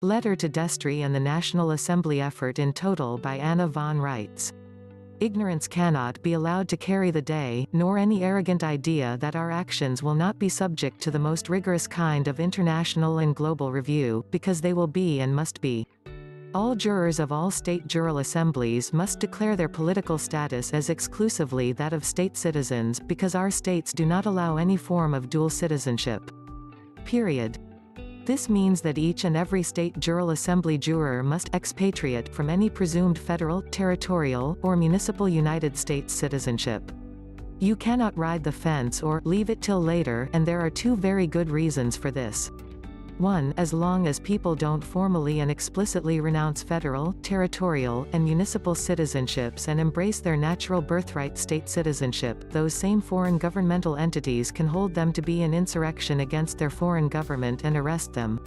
Letter to Destry and the National Assembly Effort in Total by Anna von Reitz. Ignorance cannot be allowed to carry the day, nor any arrogant idea that our actions will not be subject to the most rigorous kind of international and global review, because they will be and must be. All jurors of all state jural assemblies must declare their political status as exclusively that of state citizens, because our states do not allow any form of dual citizenship. Period. This means that each and every State Jural Assembly Juror must expatriate from any presumed federal, territorial, or municipal United States citizenship. You cannot ride the fence or leave it till later, and there are two very good reasons for this. 1. As long as people don't formally and explicitly renounce federal, territorial, and municipal citizenships and embrace their natural birthright state citizenship, those same foreign governmental entities can hold them to be in insurrection against their foreign government and arrest them.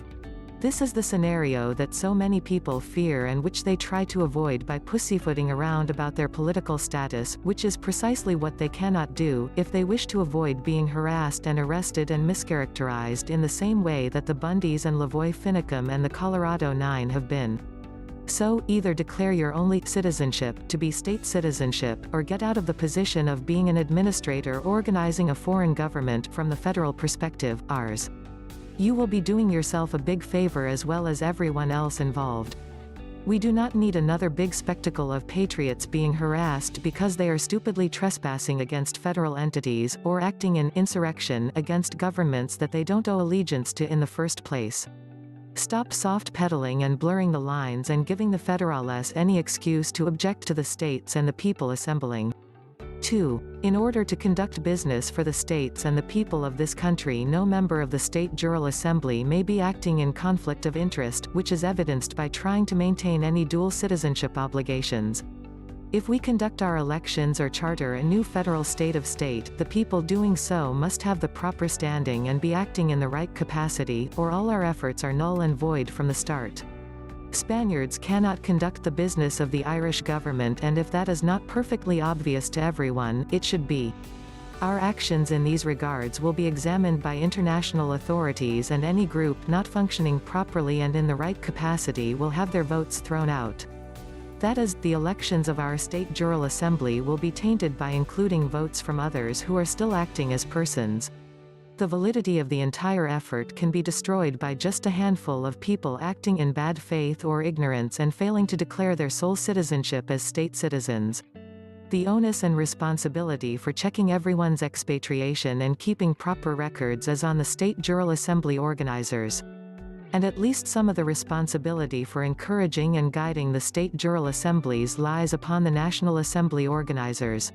This is the scenario that so many people fear and which they try to avoid by pussyfooting around about their political status, which is precisely what they cannot do, if they wish to avoid being harassed and arrested and mischaracterized in the same way that the Bundys and Lavoy Finicum and the Colorado Nine have been. So, either declare your only citizenship to be state citizenship, or get out of the position of being an administrator organizing a foreign government from the federal perspective, ours. You will be doing yourself a big favor as well as everyone else involved. We do not need another big spectacle of patriots being harassed because they are stupidly trespassing against federal entities, or acting in insurrection against governments that they don't owe allegiance to in the first place. Stop soft-pedaling and blurring the lines and giving the federales any excuse to object to the states and the people assembling. 2. In order to conduct business for the states and the people of this country, no member of the State Jural Assembly may be acting in conflict of interest, which is evidenced by trying to maintain any dual citizenship obligations. If we conduct our elections or charter a new federal state of state, the people doing so must have the proper standing and be acting in the right capacity, or all our efforts are null and void from the start. Spaniards cannot conduct the business of the Irish government, and if that is not perfectly obvious to everyone, it should be. Our actions in these regards will be examined by international authorities, and any group not functioning properly and in the right capacity will have their votes thrown out. That is, the elections of our State Jural Assembly will be tainted by including votes from others who are still acting as persons. The validity of the entire effort can be destroyed by just a handful of people acting in bad faith or ignorance and failing to declare their sole citizenship as state citizens. The onus and responsibility for checking everyone's expatriation and keeping proper records is on the State Jural Assembly organizers. And at least some of the responsibility for encouraging and guiding the State Jural Assemblies lies upon the National Assembly organizers.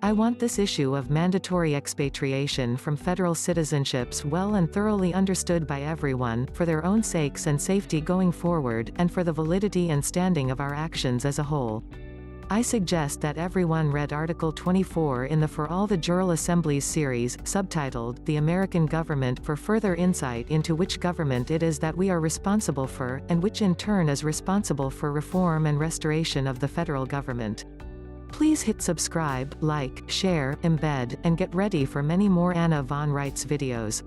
I want this issue of mandatory expatriation from federal citizenships well and thoroughly understood by everyone, for their own sakes and safety going forward, and for the validity and standing of our actions as a whole. I suggest that everyone read Article 24 in the For All the Jural Assemblies series, subtitled, The American Government, for further insight into which government it is that we are responsible for, and which in turn is responsible for reform and restoration of the federal government. Please hit subscribe, like, share, embed, and get ready for many more Anna von Reitz videos.